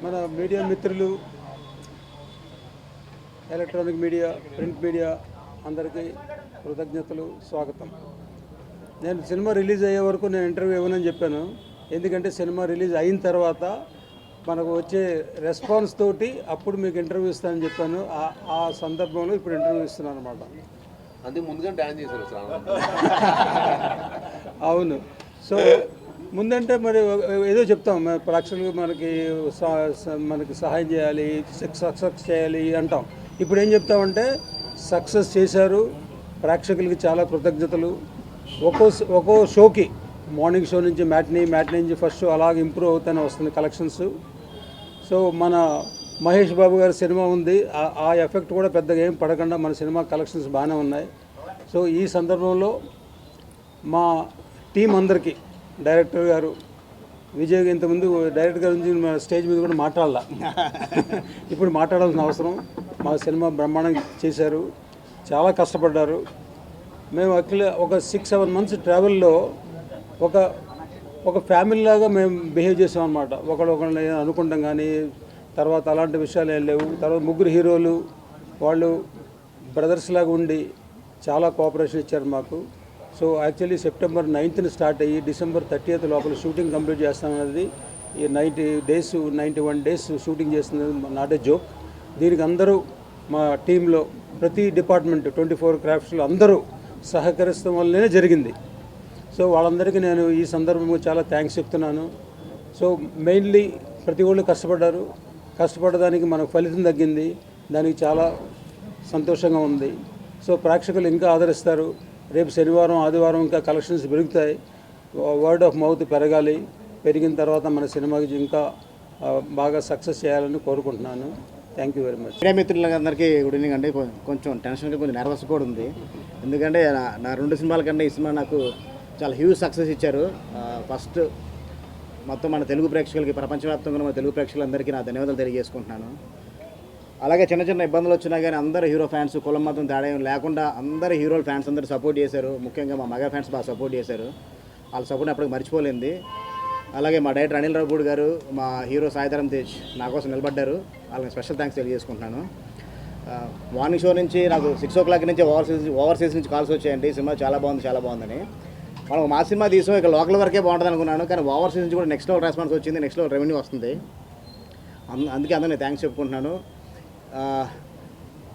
మన మీడియా మిత్రులు, electronic media, print media అందరికీ కృతజ్ఞతలు, స్వాగతం. నేను సినిమా రిలీజ్ అయ్యే వరకు నేను ఇంటర్వ్యూ ఇవ్వనని చెప్పాను. ఎందుకంటే సినిమా రిలీజ్ అయిన తర్వాత మనకు వచ్చే రెస్పాన్స్ తోటి అప్పుడు మీకు ఇంటర్వ్యూ ఇస్తానని చెప్పాను. ఆ సందర్భంలో ఇప్పుడు ఇంటర్వ్యూ ఇస్తున్నాను అనమాట. అందుకే ముందుగా డ్యాన్స్ చేశారు. అవును. సో ముందంటే మరి ఏదో చెప్తాం, ప్రేక్షకులు మనకి సహాయం చేయాలి, సక్సెస్ చేయాలి అంటాం. ఇప్పుడు ఏం చెప్తామంటే సక్సెస్ చేశారు, ప్రేక్షకులకి చాలా కృతజ్ఞతలు. ఒక్కో షోకి మార్నింగ్ షో నుంచి మ్యాట్నీ నుంచి ఫస్ట్ షో అలాగే ఇంప్రూవ్ అవుతూనే వస్తుంది కలెక్షన్స్. సో మన మహేష్ బాబు గారి సినిమా ఉంది, ఆ ఎఫెక్ట్ కూడా పెద్దగా ఏం పడకుండా మన సినిమా కలెక్షన్స్ బాగానే ఉన్నాయి. సో ఈ సందర్భంలో మా టీం అందరికీ, డైరెక్టర్ గారు విజయ్, ఇంతకుముందు డైరెక్టర్ గారి గురించి స్టేజ్ మీద కూడా మాట్లాడాల, ఇప్పుడు మాట్లాడాల్సిన అవసరం. మా సినిమా బ్రహ్మాండంగా చేశారు, చాలా కష్టపడ్డారు. మేము ఒక 6-7 months ట్రావెల్లో ఒక ఫ్యామిలీ లాగా మేము బిహేవ్ చేసాం అనమాట. ఒకళ్ళని అనుకుంటాం కానీ తర్వాత అలాంటి విషయాలు ఏం లేవు. తర్వాత ముగ్గురు హీరోలు వాళ్ళు బ్రదర్స్ లాగా ఉండి చాలా కోఆపరేషన్ ఇచ్చారు మాకు. So actually September 9th start అయ్యి December 30th లోపల షూటింగ్ కంప్లీట్ చేస్తామన్నది. ఈ 91 days షూటింగ్ చేస్తుంది, నాట్ ఏ జోక్. దీనికి అందరూ మా టీంలో ప్రతి డిపార్ట్మెంట్ 24 క్రాఫ్ట్స్లో అందరూ సహకరిస్తాం వల్లనే జరిగింది. సో వాళ్ళందరికీ నేను ఈ సందర్భంగా చాలా థ్యాంక్స్ చెప్తున్నాను. సో మెయిన్లీ ప్రతి ఒళ్ళు కష్టపడడానికి మనకు ఫలితం తగ్గింది, దానికి చాలా సంతోషంగా ఉంది. సో ప్రేక్షకులు ఇంకా ఆదరిస్తారు. రేపు శనివారం ఆదివారం ఇంకా కలెక్షన్స్ పెరుగుతాయి, వర్డ్ ఆఫ్ మౌత్ పెరగాలి. పెరిగిన తర్వాత మన సినిమాకి ఇంకా బాగా సక్సెస్ చేయాలని కోరుకుంటున్నాను. Thank you very much. Media మిత్రులందరికీ గుడ్ ఈవినింగ్ అండి. కొంచెం టెన్షన్గా, కొంచెం నర్వస్ కూడా ఉంది. ఎందుకంటే నా 2 సినిమాల కంటే ఈ సినిమా నాకు చాలా హ్యూజ్ సక్సెస్ ఇచ్చారు. ఫస్ట్ మొత్తం మన తెలుగు ప్రేక్షకులకి, ప్రపంచవ్యాప్తంగా మన తెలుగు ప్రేక్షకులందరికీ నా ధన్యవాదాలు తెలియజేసుకుంటున్నాను. అలాగే చిన్న ఇబ్బందులు వచ్చినా కానీ అందరు హీరో ఫ్యాన్స్, కులం మతం తేడా లేకుండా అందరు హీరోల ఫ్యాన్స్ అందరూ సపోర్ట్ చేశారు. ముఖ్యంగా మా మగ ఫ్యాన్స్ బాగా సపోర్ట్ చేశారు. వాళ్ళ సపోర్ట్ అప్పటికి మర్చిపోలేంది. అలాగే మా డైరెక్టర్ అనిల్ రావుపూడి గారు, మా హీరో సాయిధరం తేజ్ నా కోసం నిలబడ్డారు. వాళ్ళకి స్పెషల్ థ్యాంక్స్ తెలియజేసుకుంటున్నాను. మార్నింగ్ షో నుంచి నాకు 6 o'clock నుంచి ఓవర్సీస్ నుంచి కాల్స్ వచ్చాయండి, సినిమా చాలా బాగుందని. మనం మా సినిమా తీసాం, ఇక లోకల్ వరకే బాగుంటుంది అనుకున్నాను, కానీ ఓవర్సీస్ నుంచి కూడా నెక్స్ట్ లెవెల్ రెస్పాన్స్ వచ్చింది, నెక్స్ట్ లెవెల్ రెవెన్యూ వస్తుంది. అందుకే అందరినీ థ్యాంక్స్ చెప్పుకుంటున్నాను.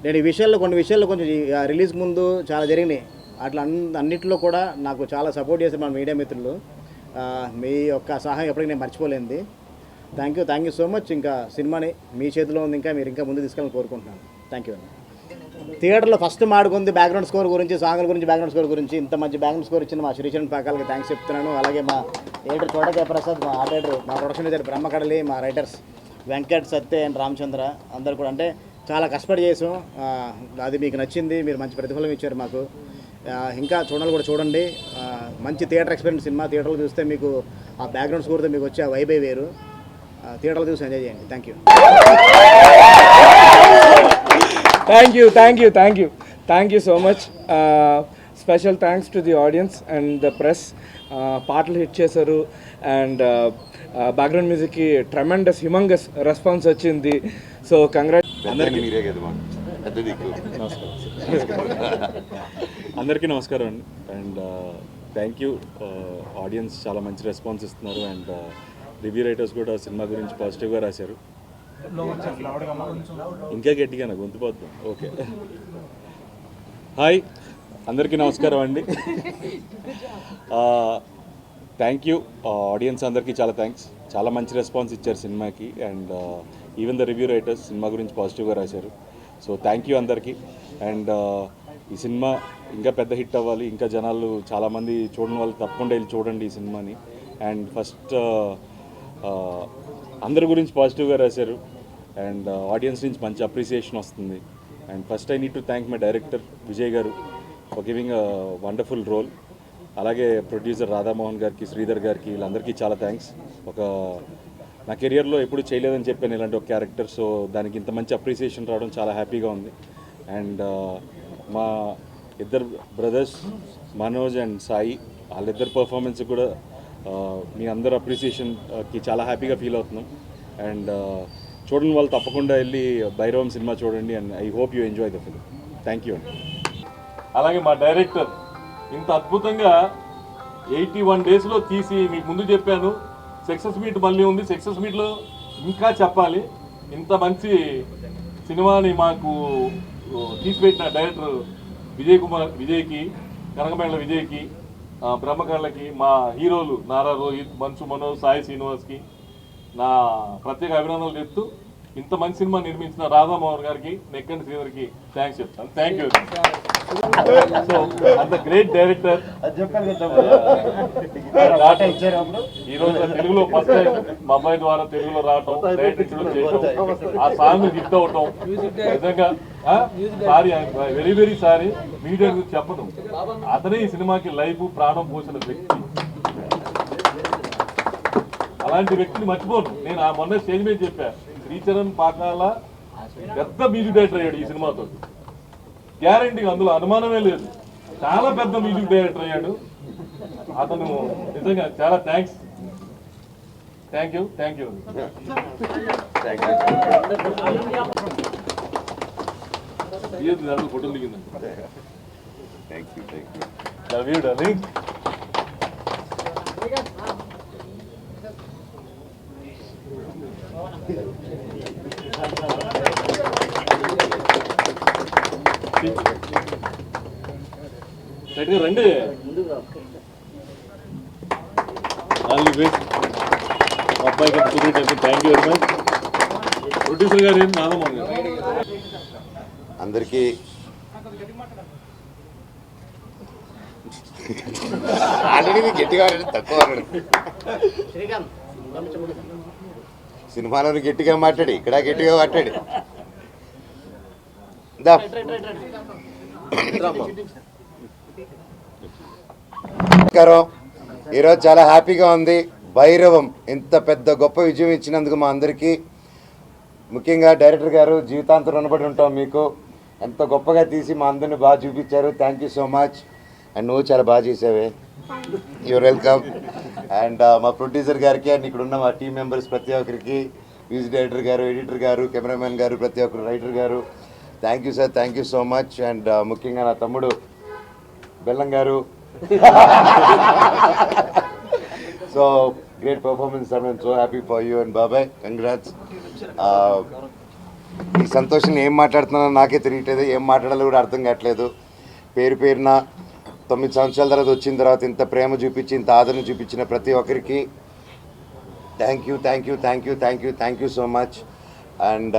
నేను కొన్ని విషయాల్లో కొంచెం రిలీజ్కి ముందు చాలా జరిగినాయి. అట్లా అన్నింటిలో కూడా నాకు చాలా సపోర్ట్ చేశారు మన మీడియా మిత్రులు. మీ యొక్క సహాయం ఎప్పటికీ నేను మర్చిపోలేంది. Thank you so much. ఇంకా సినిమాని మీ చేతిలో ఉంది, మీరు ఇంకా ముందు తీసుకెళ్ళాలని కోరుకుంటున్నాను. థ్యాంక్ యూ అండి. థియేటర్లో ఫస్ట్ మాడుకుంది బ్యాక్గ్రౌండ్ స్కోర్ గురించి, సాంగ్ల గురించి, బ్యాక్గ్రౌండ్ స్కోర్ గురించి. ఇంత మంచి బ్యాక్గ్రౌండ్ స్కోర్ ఇచ్చిన మా శ్రీచరణ్ పాకాలకి థ్యాంక్స్ చెప్తున్నాను. అలాగే మా ఎడిటర్ చోటకే ప్రసాద్, మా ఆపరేటర్, మా ప్రొడక్షన్ డిజైనర్ బ్రహ్మకడలి, మా writers Venkat, Satya and Ramachandra అందరు కూడా అంటే చాలా కష్టపడి చేసాం. అది మీకు నచ్చింది, మీరు మంచి ప్రతిఫలం ఇచ్చారు మాకు. ఇంకా చూడండి. మంచి థియేటర్ ఎక్స్పీరియన్స్ సినిమా. థియేటర్లో చూస్తే మీకు ఆ బ్యాక్గ్రౌండ్ స్కోర్తో మీకు వచ్చే వైబే వేరు. థియేటర్లో చూసి ఎంజాయ్ చేయండి. Thank you so much. Special thanks to the audience and the press. పాటలు హిట్ చేశారు అండ్ బ్యాక్గ్రౌండ్ మ్యూజిక్కి ట్రెమెండస్ హ్యూమంగస్ రెస్పాన్స్ వచ్చింది. So congrats. అందరికీ నమస్కారం అండి. And thank you. ఆడియన్స్ చాలా మంచి రెస్పాన్స్ ఇస్తున్నారు అండ్ రివ్యూ రైటర్స్ కూడా సినిమా గురించి పాజిటివ్గా రాశారు. ఇంకా గట్టిగా నాకు గొంతుపోతుంది. ఓకే, హాయ్ అందరికీ నమస్కారం అండి. థ్యాంక్ యూ ఆడియన్స్ అందరికీ చాలా థ్యాంక్స్. చాలా మంచి రెస్పాన్స్ ఇచ్చారు సినిమాకి and even the review writers cinema గురించి పాజిటివ్గా రాశారు. సో థ్యాంక్ యూ అందరికీ. అండ్ ఈ సినిమా ఇంకా పెద్ద హిట్ అవ్వాలి, ఇంకా జనాలు చాలామంది చూడని వాళ్ళు తప్పకుండా వెళ్ళి చూడండి ఈ సినిమాని. అండ్ ఫస్ట్ అందరి గురించి పాజిటివ్గా రాశారు అండ్ ఆడియన్స్ నుంచి మంచి అప్రిసియేషన్ వస్తుంది. And first I need to thank my director Vijay garu for giving a wonderful role. అలాగే ప్రొడ్యూసర్ రాధామోహన్ గారికి, శ్రీధర్ గారికి, వీళ్ళందరికీ చాలా థ్యాంక్స్. నా కెరియర్లో ఎప్పుడు చేయలేదని చెప్పాను ఇలాంటి ఒక క్యారెక్టర్. సో దానికి ఇంత మంచి అప్రిసియేషన్ రావడం చాలా హ్యాపీగా ఉంది. అండ్ మా ఇద్దరు బ్రదర్స్ మనోజ్ అండ్ సాయి, వాళ్ళిద్దరు పర్ఫార్మెన్స్ కూడా మీ అందరు అప్రిసియేషన్కి చాలా హ్యాపీగా ఫీల్ అవుతున్నాం. అండ్ చూడని వాళ్ళు తప్పకుండా వెళ్ళి భైరవం సినిమా చూడండి and I hope you enjoy the film. Thank you అండి. అలాగే మా డైరెక్టర్ ఇంత అద్భుతంగా 81 డేస్లో తీసి మీకు ముందు చెప్పాను. సక్సెస్ మీట్ మళ్ళీ ఉంది, సక్సెస్ మీట్లో ఇంకా చెప్పాలి. ఇంత మంచి సినిమాని మాకు తీసిపెట్టిన డైరెక్టర్ విజయ్కి, కనకమేళ విజయ్కి, బ్రహ్మకళ్ళకి, మా హీరోలు నారా రోహిత్, మంచు మనోజ్, సాయి శ్రీనివాస్కి నా ప్రత్యేక అభినందనలు చెప్తూ ఇంత మంచి సినిమా నిర్మించిన రాధామోహన్ గారికి, నెక్కంటి శ్రీధర్కి థ్యాంక్స్ చెప్తాను. Thank you. సో అంత గ్రేట్ డైరెక్టర్ ఈ రోజు తెలుగులో ఫస్ట్ టైం మా అబ్బాయి ద్వారా తెలుగులో రావటం, డైరెక్టర్ చేయటం, ఆ సాంగ్ హిట్ అవటం నిజంగా sorry, very very sorry. Media గురించి చెప్పను, అతనే ఈ సినిమాకి లైఫ్ ప్రాణం పోసిన వ్యక్తి. అలాంటి వ్యక్తిని మర్చిపోను నేను. ఆ మొన్న స్టేజ్ మీద చెప్పా, శ్రీచరణ్ పాకాల పెద్ద మ్యూజిక్ డైరెక్టర్ అయ్యాడు ఈ సినిమాతో, గ్యారంటీ, అందులో అనుమానమే లేదు. చాలా పెద్ద మ్యూజిక్ డైరెక్టర్ అయ్యాడు అతను. నిజంగా చాలా థ్యాంక్స్. Thank you. ఫోటో దిగిందండి. Love you darling. రండి. అబ్బాయికి కుదిరేటప్పుడు thank you very much. Producer garu ఏం నాదమోహన్ గారు అందరికీ ఆల్రెడీ గట్టిగా తక్కువ సినిమాలో గట్టిగా మాట్లాడి ఇక్కడ గట్టిగా మాట్లాడి నమస్కారం. ఈరోజు చాలా హ్యాపీగా ఉంది. భైరవం ఇంత పెద్ద గొప్ప విజయం ఇచ్చినందుకు మా అందరికీ, ముఖ్యంగా డైరెక్టర్ గారు జీవితాంతం రుణపడి ఉంటాం మీకు. ఎంత గొప్పగా తీసి మా అందరిని బాగా చూపించారు. Thank you so much. And నువ్వు చాలా బాగా చేసావే, యూర్ వెల్కమ్. అండ్ మా ప్రొడ్యూసర్ గారికి అండ్ ఇక్కడ ఉన్న మా టీం మెంబర్స్ ప్రతి ఒక్కరికి, మ్యూజిక్ డైరెక్టర్ గారు, ఎడిటర్ గారు, కెమెరామెన్ గారు, ప్రతి ఒక్కరు, రైటర్ గారు, thank you sir, thank you so much. And ముఖ్యంగా నా తమ్ముడు బెల్లం గారు, so great performance sir, I'm so happy for you. And బాబాయ్ కంగ్రాట్స్. ఈ సంతోషం ఏం మాట్లాడుతున్నానో నాకే తెలియట్లేదు, ఏం మాట్లాడాలో కూడా అర్థం కావట్లేదు. పేరున 9 సంవత్సరాల తర్వాత వచ్చిన తర్వాత ఇంత ప్రేమ చూపించి, ఇంత ఆదరణ చూపించిన ప్రతి ఒక్కరికి thank you so much. And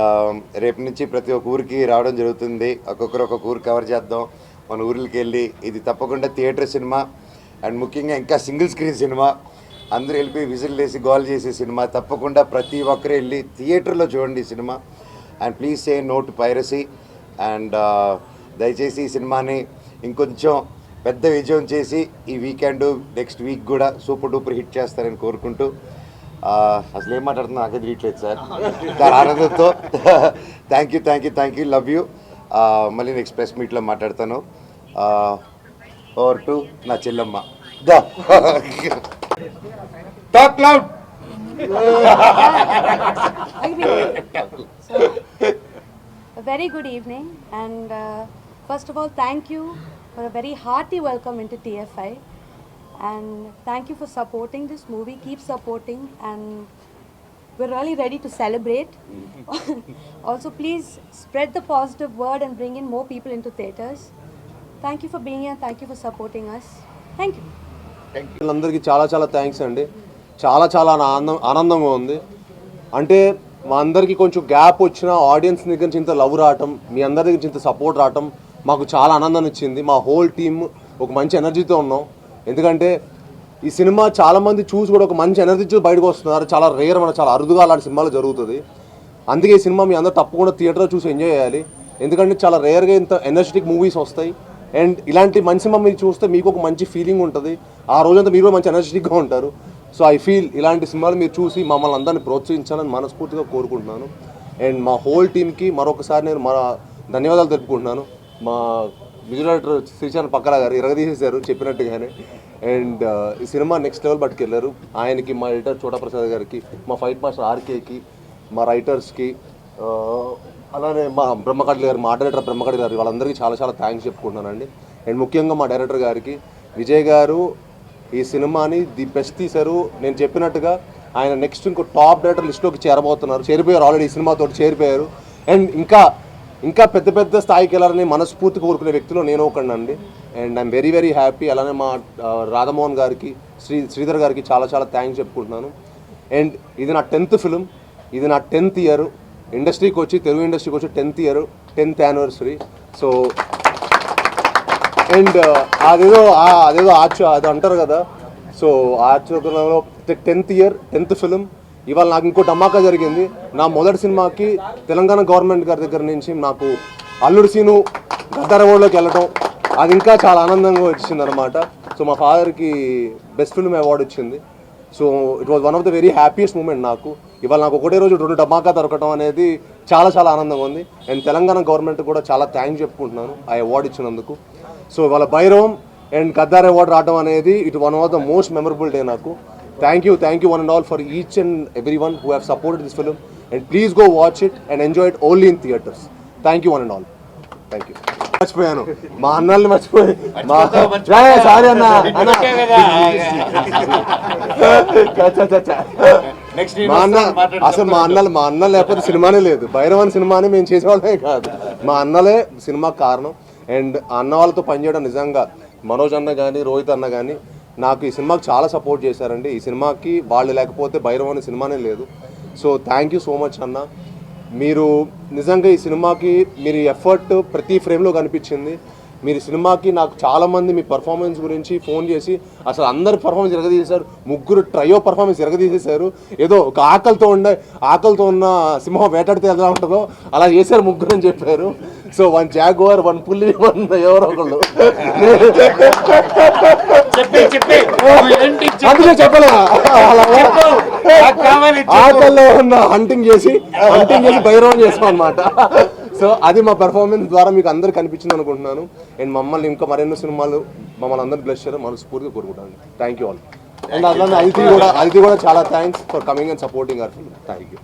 రేపు నుంచి ప్రతి ఒక్క ఊరికి రావడం జరుగుతుంది. ఒక్కొక్కరు ఒక్కొక్క ఊరు కవర్ చేద్దాం. మన ఊర్లకి వెళ్ళి, ఇది తప్పకుండా థియేటర్ సినిమా అండ్ ముఖ్యంగా ఇంకా సింగిల్ స్క్రీన్ సినిమా. అందరూ వెళ్ళిపోయి విజిల్ వేసి గోల్ చేసే సినిమా. తప్పకుండా ప్రతి ఒక్కరు వెళ్ళి థియేటర్లో చూడండి ఈ సినిమా. And please say no to piracy. And దయచేసి ఈ సినిమాని ఇంకొంచెం పెద్ద విజయం చేసి ఈ వీకెండ్, నెక్స్ట్ వీక్ కూడా సూపర్ డూపర్ హిట్ చేస్తారని కోరుకుంటూ, అసలు ఏం మాట్లాడుతున్నా నాకే తెలియట్లేదు సార్, చాలా ఆనందంతో. Thank you, love you. మళ్ళీ నెక్స్ట్ ప్రెస్ మీట్లో మాట్లాడతాను. ఓవర్ టు నా చెల్లమ్మ. Talk loud. A very good evening, and first of all, thank you for a very hearty welcome into TFI, and thank you for supporting this movie. Keep supporting, and we're really ready to celebrate. Also, please spread the positive word and bring in more people into theatres. Thank you for being here. Thank you for supporting us. Thank you. అందరికీ చాలా thanks అండి. చాలా ఆనందంగా ఉంది. అంటే మా అందరికీ కొంచెం గ్యాప్ వచ్చిన ఆడియన్స్ దగ్గర నుంచి ఇంత లవ్ రావటం, మీ అందరి దగ్గర నుంచి ఇంత సపోర్ట్ రావటం మాకు చాలా ఆనందాన్ని ఇచ్చింది. మా హోల్ టీమ్ ఒక మంచి ఎనర్జీతో ఉన్నాం. ఎందుకంటే ఈ సినిమా చాలామంది చూసి కూడా ఒక మంచి ఎనర్జీతో బయటకు వస్తున్నారు. చాలా రేర్, మన చాలా అరుదుగా అలాంటి సినిమాలు జరుగుతుంది. అందుకే ఈ సినిమా మీ అందరూ తప్పకుండా థియేటర్లో చూసి ఎంజాయ్ చేయాలి. ఎందుకంటే చాలా రేర్గా ఇంత ఎనర్జెటిక్ మూవీస్ వస్తాయి. అండ్ ఇలాంటి మంచి సినిమా మీరు చూస్తే మీకు ఒక మంచి ఫీలింగ్ ఉంటుంది. ఆ రోజంతా మీరు మంచి ఎనర్జెటిక్గా ఉంటారు. సో ఐ ఫీల్ ఇలాంటి సినిమాలు మీరు చూసి మమ్మల్ని అందరినీ ప్రోత్సహించాలని మనస్ఫూర్తిగా కోరుకుంటున్నాను. అండ్ మా హోల్ టీమ్కి మరొకసారి నేను ధన్యవాదాలు తెలుపుకుంటున్నాను. మా విజువల్ డైరెక్టర్ శ్రీచరణ్ పక్కల గారు ఇరగదీసేశారు చెప్పినట్టుగానే. అండ్ ఈ సినిమా నెక్స్ట్ లెవెల్ పట్టుకెళ్ళారు. ఆయనకి, మా ఎడిటర్ చోటా ప్రసాద్ గారికి, మా ఫైట్ మాస్టర్ ఆర్కేకి, మా రైటర్స్కి, అలానే మా బ్రహ్మకడ్లి గారు, మా డైరెక్టర్ బ్రహ్మకడ్లి గారు, వాళ్ళందరికీ చాలా చాలా థ్యాంక్స్ చెప్పుకుంటున్నానండి. అండ్ ముఖ్యంగా మా డైరెక్టర్ గారికి, విజయ్ గారు ఈ సినిమాని ది బెస్ట్ తీశారు. నేను చెప్పినట్టుగా ఆయన నెక్స్ట్ ఇంకో టాప్ డైరెక్టర్ లిస్ట్లోకి చేరిపోయారు, ఆల్రెడీ ఈ సినిమాతో చేరిపోయారు. అండ్ ఇంకా పెద్ద పెద్ద స్థాయికి వెళ్ళాలని మనస్ఫూర్తి కోరుకునే వ్యక్తిలో నేను ఒకడినండి. And I'm very very happy. అలానే మా రాధామోహన్ గారికి, శ్రీధర్ గారికి చాలా చాలా థ్యాంక్స్ చెప్పుకుంటున్నాను. అండ్ ఇది నా 10th ఫిలిం, ఇది నా 10th ఇయర్ ఇండస్ట్రీకి వచ్చి, తెలుగు ఇండస్ట్రీకి వచ్చి 10th year, 10th anniversary. So and అదేదో అది అంటారు కదా, సో ఆచరణలో 10th ఇయర్ 10th ఫిలిం. ఇవాళ నాకు ఇంకో ధమాకా జరిగింది. నా మొదటి సినిమాకి తెలంగాణ గవర్నమెంట్ గారి దగ్గర నుంచి నాకు అల్లుడు సీను గద్దర్ అవార్డులోకి వెళ్ళటం, అది ఇంకా చాలా ఆనందంగా వచ్చింది అనమాట. సో మా ఫాదర్కి బెస్ట్ ఫిల్మ్ అవార్డు వచ్చింది. So it was one of the very happiest moment నాకు. ఇవాళ నాకు ఒకటే రోజు 2 ధమాకా దొరకటం అనేది చాలా చాలా ఆనందంగా ఉంది. అండ్ తెలంగాణ గవర్నమెంట్ కూడా చాలా థ్యాంక్స్ చెప్పుకుంటున్నాను ఆ అవార్డు ఇచ్చినందుకు. సో ఇవాళ భైరవం అండ్ గద్దార్ అవార్డు రావడం అనేది it one of the most memorable day నాకు. Thank you one and all for each and everyone who have supported this film, and please go watch it and enjoy it only in theaters. Thank you one and all. Thank you. మర్చిపోయాను మా అన్నల్ని మర్చిపోయి sorry అన్న మా అసలు మా అన్న లేకపోతే సినిమానే లేదు. భైరవన్ సినిమాని మేము చేసేవాళ్ళమే కాదు, మా అన్నలే సినిమాకి కారణం. అండ్ అన్న వాళ్ళతో పనిచేయడం నిజంగా మనోజ్ అన్న కానీ, రోహిత్ అన్న కానీ నాకు ఈ సినిమాకి చాలా సపోర్ట్ చేశారండి. ఈ సినిమాకి వాళ్ళు లేకపోతే భైరవ్ అనే సినిమానే లేదు. So thank you so much అన్న. మీరు నిజంగా ఈ సినిమాకి మీరు ఎఫర్ట్ ప్రతి ఫ్రేమ్లో కనిపించింది. మీరు సినిమాకి నాకు చాలామంది మీ పర్ఫార్మెన్స్ గురించి ఫోన్ చేసి అసలు అందరి పర్ఫార్మెన్స్ ఎరగదీసేశారు. 3 ట్రయో పర్ఫార్మెన్స్ ఎరగదీసేశారు. ఏదో ఒక ఆకలితో ఉన్న సింహం వేటాడితే ఎలా ఉంటుందో అలా చేశారు 3 అని చెప్పారు. సో 1 జాగ్వార్, 1 పులి, 1 ఎవరో ఒకళ్ళు అందుకే చెప్పలేదా ఆకల్లో ఉన్న హంటింగ్ చేసి భైరవం చేస్తాం అనమాట. సో అది మా పెర్ఫార్మెన్స్ ద్వారా మీకు అందరికి కనిపించింది అనుకుంటున్నాను. అండ్ మమ్మల్ని ఇంకా మరెన్నో సినిమాలు మమ్మల్ని అందరూ బ్లెస్ చేయడం మనస్ఫూర్తిగా కోరుకుంటాను. Thank you all. అండ్ అలానే అదితి కూడా చాలా thanks for coming and supporting hour film. Thank you.